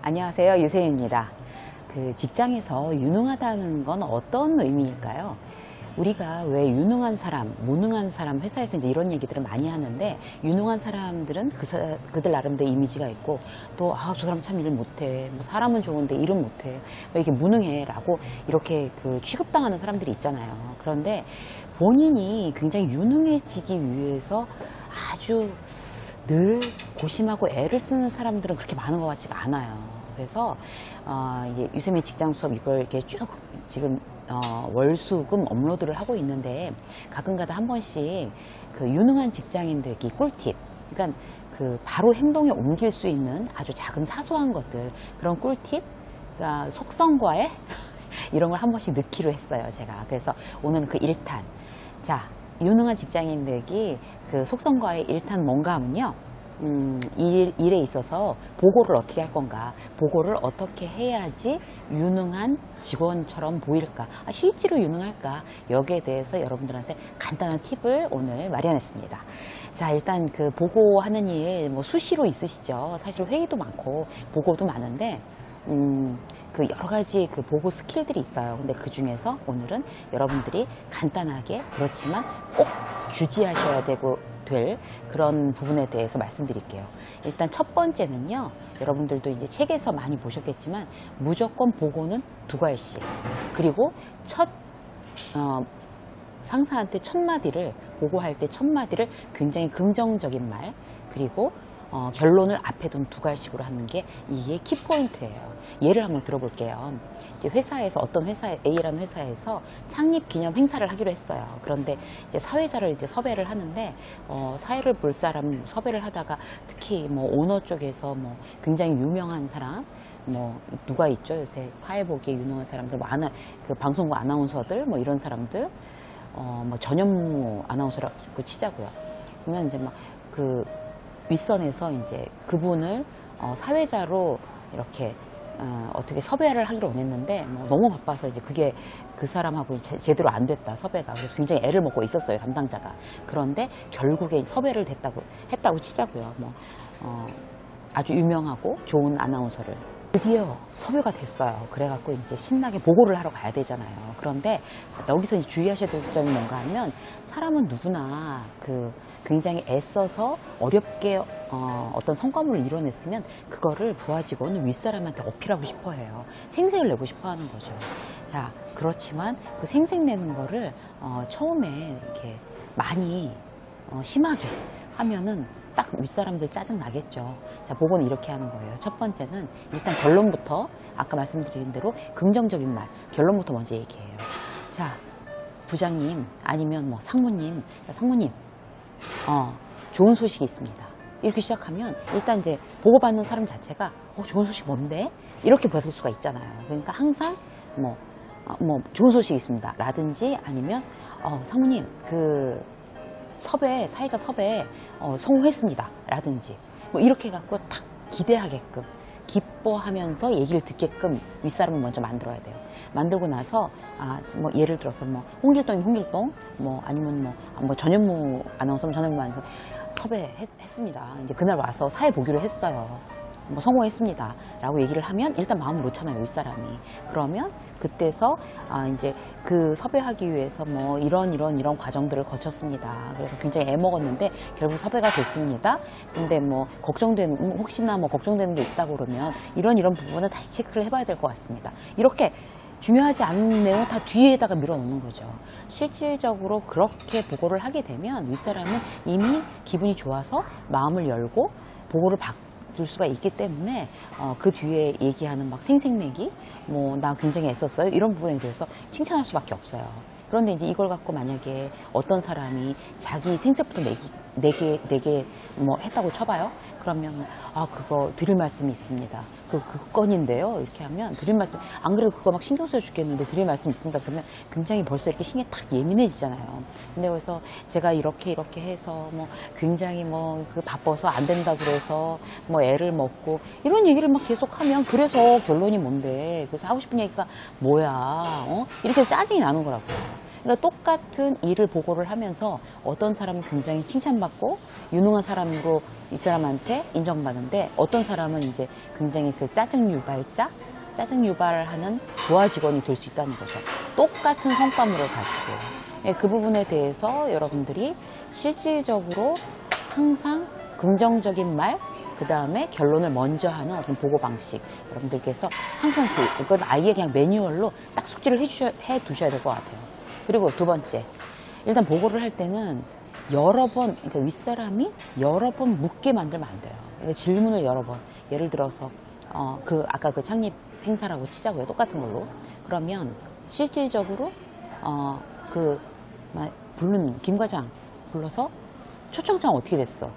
안녕하세요. 유세윤입니다. 직장에서 유능하다는 건 어떤 의미일까요? 우리가 왜 유능한 사람, 무능한 사람, 회사에서 이제 이런 얘기들을 많이 하는데, 유능한 사람들은 그들 나름대로 이미지가 있고, 또, 저 사람 참 일 못해. 뭐 사람은 좋은데 일은 못해. 뭐 이게 무능해. 라고 이렇게 취급당하는 사람들이 있잖아요. 그런데 본인이 굉장히 유능해지기 위해서 아주 늘 고심하고 애를 쓰는 사람들은 그렇게 많은 것 같지가 않아요. 그래서 이제 유세민 직장 수업 이걸 이렇게 쭉 지금 월수금 업로드를 하고 있는데, 가끔가다 한 번씩 유능한 직장인들에게 꿀팁, 그러니까 바로 행동에 옮길 수 있는 아주 작은 사소한 것들, 그런 꿀팁, 그러니까 속성과에 이런 걸 한 번씩 넣기로 했어요, 제가. 그래서 오늘은 1탄. 자, 유능한 직장인들에게 속성과의 1탄 뭔가 하면요. 일에 있어서 보고를 어떻게 할 건가, 보고를 어떻게 해야지 유능한 직원처럼 보일까, 실제로 유능할까, 여기에 대해서 여러분들한테 간단한 팁을 오늘 마련했습니다. 자, 일단 보고하는 일 뭐 수시로 있으시죠. 사실 회의도 많고 보고도 많은데 여러 가지 보고 스킬들이 있어요. 근데 그 중에서 오늘은 여러분들이 간단하게, 그렇지만 꼭 주지하셔야 될 그런 부분에 대해서 말씀드릴게요. 일단 첫 번째는요, 여러분들도 이제 책에서 많이 보셨겠지만, 무조건 보고는 2갈씩. 그리고 상사한테 첫 마디를, 보고할 때 첫 마디를 굉장히 긍정적인 말, 그리고 결론을 앞에 둔 2갈씩으로 하는 게 이게 키포인트예요. 예를 한번 들어볼게요. 이제 회사에서, 어떤 회사, A라는 회사에서 창립 기념 행사를 하기로 했어요. 그런데 이제 사회자를 이제 섭외를 하는데, 사회를 볼 사람 섭외를 하다가, 특히 뭐 오너 쪽에서 뭐 굉장히 유명한 사람, 뭐 누가 있죠? 요새 사회 보기에 유능한 사람들, 뭐 방송국 아나운서들, 뭐 이런 사람들, 뭐 전현무 아나운서라고 치자고요. 그러면 이제 막 윗선에서 이제 그분을 사회자로 이렇게 어떻게 섭외를 하기로 원했는데, 뭐 너무 바빠서 이제 그게 그 사람하고 제대로 안 됐다, 섭외가. 그래서 굉장히 애를 먹고 있었어요, 담당자가. 그런데 결국에 섭외를 했다고 치자고요. 뭐 아주 유명하고 좋은 아나운서를 드디어 섭외가 됐어요. 그래갖고 이제 신나게 보고를 하러 가야 되잖아요. 그런데 여기서 이제 주의하셔야 될 점이 뭔가 하면, 사람은 누구나 굉장히 애써서 어렵게 어떤 성과물을 이뤄냈으면 그거를 부하 직원은 윗사람한테 어필하고 싶어 해요. 생색을 내고 싶어 하는 거죠. 자, 그렇지만 그 생색 내는 거를 처음에 이렇게 많이 심하게 하면은 딱 윗사람들 짜증 나겠죠. 자, 보고는 이렇게 하는 거예요. 첫 번째는 일단 결론부터, 아까 말씀드린 대로 긍정적인 말, 결론부터 먼저 얘기해요. 자, 부장님, 아니면 뭐 상무님, 자, 상무님, 좋은 소식이 있습니다. 이렇게 시작하면 일단 이제 보고받는 사람 자체가 좋은 소식 뭔데? 이렇게 벗을 수가 있잖아요. 그러니까 항상 뭐 좋은 소식이 있습니다. 라든지, 아니면 상무님, 사회자 섭외 성공했습니다. 라든지, 뭐 이렇게 해갖고 탁 기대하게끔, 기뻐하면서 얘기를 듣게끔 윗사람을 먼저 만들어야 돼요. 만들고 나서, 뭐 예를 들어서 뭐 홍길동이면 홍길동, 뭐 아니면 뭐 전현무 아나운서면 전현무 아나운서 섭외했습니다. 이제 그날 와서 사회 보기로 했어요. 뭐 성공했습니다. 라고 얘기를 하면 일단 마음을 놓잖아요, 윗사람이. 그러면 그때서 이제 섭외하기 위해서 뭐 이런 과정들을 거쳤습니다. 그래서 굉장히 애먹었는데 결국 섭외가 됐습니다. 근데 뭐 혹시나 뭐 걱정되는 게 있다고 그러면 이런 부분은 다시 체크를 해봐야 될 것 같습니다. 이렇게 중요하지 않은 내용 다 뒤에다가 밀어놓는 거죠. 실질적으로 그렇게 보고를 하게 되면 윗사람은 이미 기분이 좋아서 마음을 열고 보고를 받을 수가 있기 때문에 그 뒤에 얘기하는 막 생색내기, 뭐 나 굉장히 애썼어요, 이런 부분에 대해서 칭찬할 수밖에 없어요. 그런데 이제 이걸 갖고 만약에 어떤 사람이 자기 생색부터 내게 뭐 했다고 쳐봐요. 그러면 그거 드릴 말씀이 있습니다. 그 건인데요. 이렇게 하면 드릴 말씀, 안 그래도 그거 막 신경 써 죽겠는데 드릴 말씀 있습니다. 그러면 굉장히 벌써 이렇게 신경이 탁 예민해지잖아요. 근데 그래서 제가 이렇게 해서 뭐 굉장히 바빠서 안 된다 그래서 뭐 애를 먹고 이런 얘기를 막 계속하면, 그래서 결론이 뭔데, 그래서 하고 싶은 얘기가 뭐야, 이렇게 짜증이 나는 거라고요. 그러니까 똑같은 일을 보고를 하면서 어떤 사람은 굉장히 칭찬받고 유능한 사람으로 이 사람한테 인정받는데 어떤 사람은 이제 굉장히 그 짜증 유발을 하는 부하 직원이 될 수 있다는 거죠. 똑같은 성과물을 가지고. 예, 그 부분에 대해서 여러분들이 실질적으로 항상 긍정적인 말, 그 다음에 결론을 먼저 하는 어떤 보고 방식. 여러분들께서 항상 이건 아이의 그냥 매뉴얼로 딱 숙지를 해 두셔야 될 것 같아요. 그리고 두 번째. 일단 보고를 할 때는 여러 번, 그러니까 윗사람이 여러 번 묻게 만들면 안 돼요. 그러니까 질문을 여러 번. 예를 들어서, 아까 그 창립 행사라고 치자고요. 똑같은 걸로. 그러면 실질적으로, 부른 김 과장 불러서 초청장 어떻게 됐어?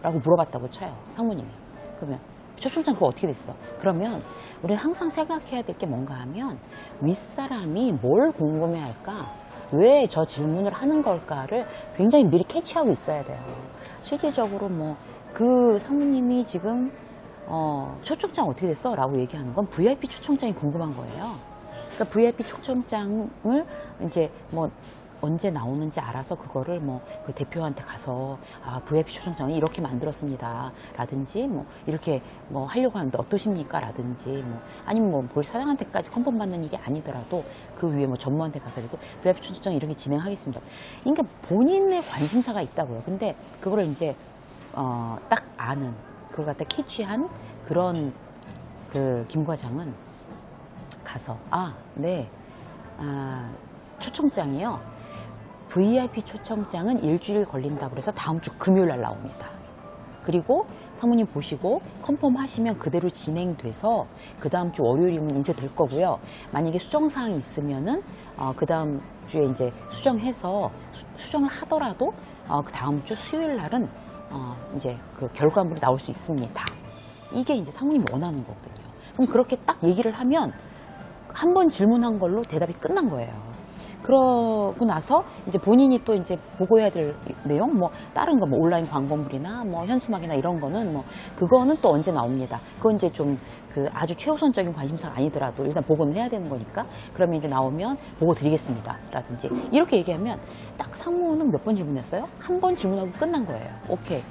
라고 물어봤다고 쳐요. 상무님이. 그러면 초청장 그거 어떻게 됐어? 그러면 우리는 항상 생각해야 될 게 뭔가 하면 윗사람이 뭘 궁금해 할까? 왜 저 질문을 하는 걸까를 굉장히 미리 캐치하고 있어야 돼요. 실질적으로 그 상무님이 지금 초청장 어떻게 됐어? 라고 얘기하는 건 VIP 초청장이 궁금한 거예요. 그러니까 VIP 초청장을 이제 언제 나오는지 알아서 그거를 그 대표한테 가서 VIP 초청장을 이렇게 만들었습니다. 라든지 이렇게 하려고 하는데 어떠십니까? 라든지 아니면 볼 사장한테까지 컨펌 받는 일이 아니더라도 그 위에 전무한테 가서 VIP 초청장 이렇게 진행하겠습니다. 그러니까 본인의 관심사가 있다고요. 근데 그거를 이제 딱 아는 그걸 갖다 캐치한 그런 김 과장은 가서 네. 초청장이요. VIP 초청장은 일주일 걸린다고 그래서 다음 주 금요일 날 나옵니다. 그리고 사모님 보시고 컨펌 하시면 그대로 진행돼서 그 다음 주 월요일이면 이제 될 거고요. 만약에 수정사항이 있으면은 그 다음 주에 이제 수정해서 수정을 하더라도 그 다음 주 수요일 날은 이제 그 결과물이 나올 수 있습니다. 이게 이제 사모님이 원하는 거거든요. 그럼 그렇게 딱 얘기를 하면 한 번 질문한 걸로 대답이 끝난 거예요. 그러고 나서 이제 본인이 또 이제 보고해야 될 내용, 다른 거, 온라인 광고물이나, 현수막이나 이런 거는 그거는 또 언제 나옵니다. 그건 이제 좀 아주 최우선적인 관심사가 아니더라도 일단 보고는 해야 되는 거니까, 그러면 이제 나오면 보고 드리겠습니다. 라든지. 이렇게 얘기하면 딱 상무는 몇 번 질문했어요? 한 번 질문하고 끝난 거예요. 오케이.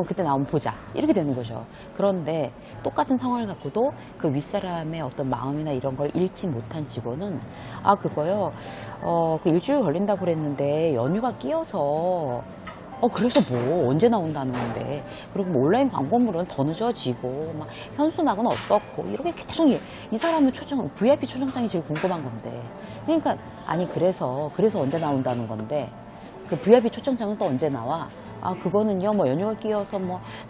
그때 나오면 보자. 이렇게 되는 거죠. 그런데 똑같은 상황을 갖고도 그 윗사람의 어떤 마음이나 이런 걸 읽지 못한 직원은 그거요. 그 일주일 걸린다고 그랬는데 연휴가 끼어서 그래서 언제 나온다는 건데. 그리고 온라인 광고물은 더 늦어지고 현수막은 어떻고 이렇게 계속 이 사람은 VIP 초청장이 제일 궁금한 건데. 그러니까 그래서 언제 나온다는 건데. 그 VIP 초청장은 또 언제 나와? 그거는요, 연휴가 끼어서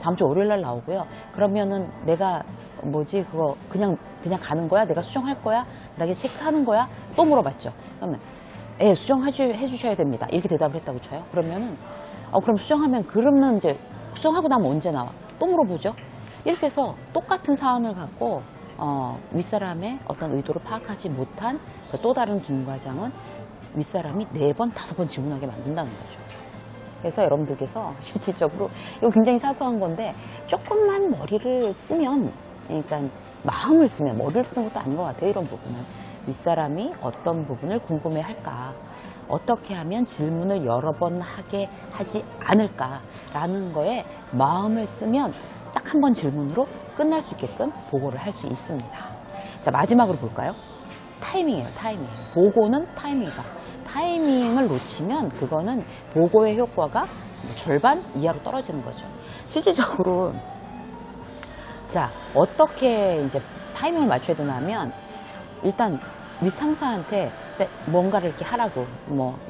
다음 주 월요일 날 나오고요. 그러면은 내가 그거 그냥 가는 거야? 내가 수정할 거야? 나게 체크하는 거야? 또 물어봤죠. 그러면, 수정해주셔야 됩니다. 이렇게 대답을 했다고 쳐요. 그러면은, 그럼 그러면 이제 수정하고 나면 언제 나와? 또 물어보죠. 이렇게 해서 똑같은 사안을 갖고, 윗사람의 어떤 의도를 파악하지 못한 그 또 다른 김 과장은 윗사람이 4번, 5번 질문하게 만든다는 거죠. 그래서 여러분들께서 실질적으로 이거 굉장히 사소한 건데 조금만 머리를 쓰면, 그러니까 마음을 쓰면, 머리를 쓰는 것도 아닌 것 같아요. 이런 부분은 윗사람이 어떤 부분을 궁금해할까, 어떻게 하면 질문을 여러 번 하게 하지 않을까라는 거에 마음을 쓰면 딱 한 번 질문으로 끝날 수 있게끔 보고를 할 수 있습니다. 자, 마지막으로 볼까요? 타이밍이에요. 타이밍. 보고는 타이밍이다. 타이밍을 놓치면 그거는 보고의 효과가 절반 이하로 떨어지는 거죠. 실질적으로 자, 어떻게 이제 타이밍을 맞춰야 되냐면 일단 윗상사한테 뭔가를 이렇게 하라고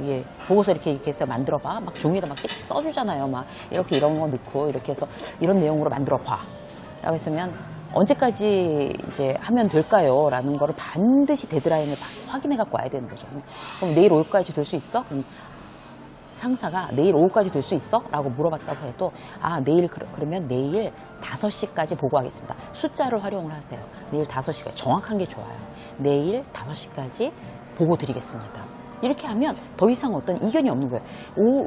이게 보고서 이렇게 해서 만들어봐. 종이에다 찍찍 써주잖아요. 이렇게 이런 거 넣고 이렇게 해서 이런 내용으로 만들어봐. 라고 했으면 언제까지 이제 하면 될까요? 라는 거를 반드시 데드라인을 확인해 갖고 와야 되는 거죠. 그럼 내일 오후까지 될 수 있어? 그럼 상사가 내일 오후까지 될 수 있어? 라고 물어봤다고 해도 그러면 내일 5시까지 보고하겠습니다. 숫자를 활용을 하세요. 내일 5시까지. 정확한 게 좋아요. 내일 5시까지 보고 드리겠습니다. 이렇게 하면 더 이상 어떤 이견이 없는 거예요.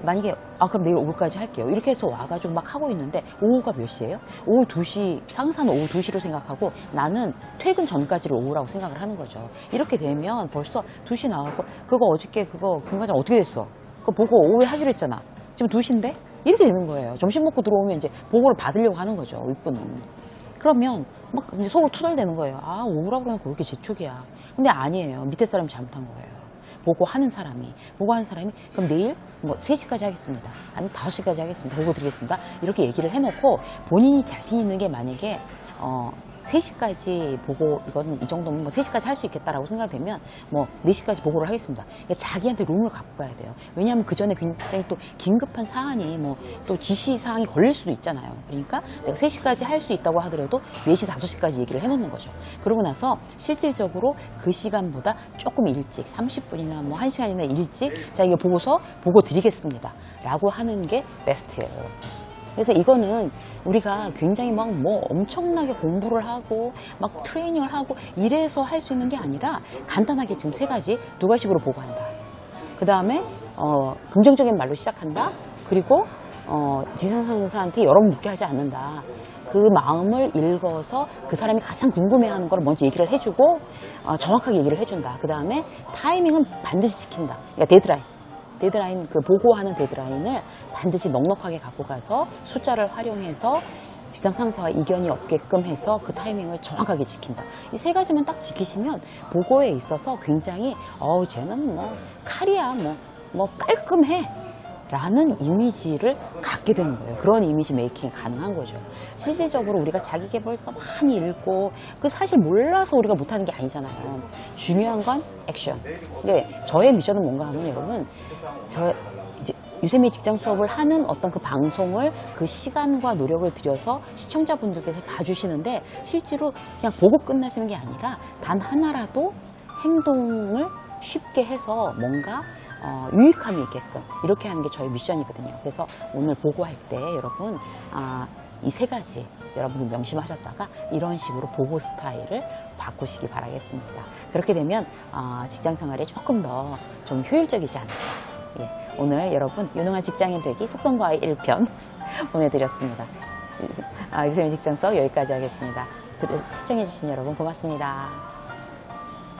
만약에 그럼 내일 오후까지 할게요. 이렇게 해서 와가지고 막 하고 있는데 오후가 몇 시예요? 오후 2시, 상사는 오후 2시로 생각하고 나는 퇴근 전까지를 오후라고 생각을 하는 거죠. 이렇게 되면 벌써 2시 나왔고 그거 어저께 김 과장 어떻게 됐어? 그거 보고 오후에 하기로 했잖아. 지금 2시인데? 이렇게 되는 거예요. 점심 먹고 들어오면 이제 보고를 받으려고 하는 거죠. 윗분은. 그러면 막 이제 속으로 투덜대는 거예요. 아, 오라고 그러니까 왜 이렇게 재촉이야. 근데 아니에요. 밑에 사람이 잘못한 거예요. 보고하는 사람이. 그럼 내일 뭐 3시까지 하겠습니다. 아니면 5시까지 하겠습니다. 보고 드리겠습니다. 이렇게 얘기를 해놓고 본인이 자신 있는 게 만약에 3시까지 보고, 이건 이 정도면 뭐 3시까지 할 수 있겠다라고 생각되면 뭐 4시까지 보고를 하겠습니다. 그러니까 자기한테 룸을 갖고 가야 돼요. 왜냐하면 그 전에 굉장히 또 긴급한 사안이 뭐 또 지시 사항이 걸릴 수도 있잖아요. 그러니까 내가 3시까지 할 수 있다고 하더라도 4시, 5시까지 얘기를 해놓는 거죠. 그러고 나서 실질적으로 그 시간보다 조금 일찍, 30분이나 뭐 1시간이나 일찍, 자, 이거 보고 드리겠습니다. 라고 하는 게 베스트예요. 그래서 이거는 우리가 굉장히 막 뭐 엄청나게 공부를 하고 막 트레이닝을 하고 이래서 할 수 있는 게 아니라 간단하게 지금 3가지, 2가지식으로 보고한다. 그 다음에 긍정적인 말로 시작한다. 그리고 지상상사한테 여러 번 묻게 하지 않는다. 그 마음을 읽어서 그 사람이 가장 궁금해하는 걸 먼저 얘기를 해주고 정확하게 얘기를 해준다. 그 다음에 타이밍은 반드시 지킨다. 그러니까 데드라인, 그 보고하는 데드라인을 반드시 넉넉하게 갖고 가서 숫자를 활용해서 직장 상사와 이견이 없게끔 해서 그 타이밍을 정확하게 지킨다. 이 3가지만 딱 지키시면 보고에 있어서 굉장히 쟤는 뭐 칼이야, 뭐 깔끔해 라는 이미지를 갖게 되는 거예요. 그런 이미지 메이킹이 가능한 거죠. 실질적으로 우리가 자기계발서 많이 읽고 그 사실 몰라서 우리가 못하는 게 아니잖아요. 중요한 건 액션. 근데 저의 미션은 뭔가 하면 여러분, 이제 유세미 직장 수업을 하는 어떤 그 방송을 그 시간과 노력을 들여서 시청자분들께서 봐주시는데 실제로 그냥 보고 끝나시는 게 아니라 단 하나라도 행동을 쉽게 해서 뭔가 유익함이 있게끔 이렇게 하는 게 저희 미션이거든요. 그래서 오늘 보고할 때 여러분 이 3가지 여러분이 명심하셨다가 이런 식으로 보고 스타일을 바꾸시기 바라겠습니다. 그렇게 되면 직장 생활에 조금 더 좀 효율적이지 않을까. 예, 오늘 여러분 유능한 직장인 되기 속성과의 1편 보내드렸습니다. 유세미 직장 수업 여기까지 하겠습니다. 시청해주신 여러분 고맙습니다.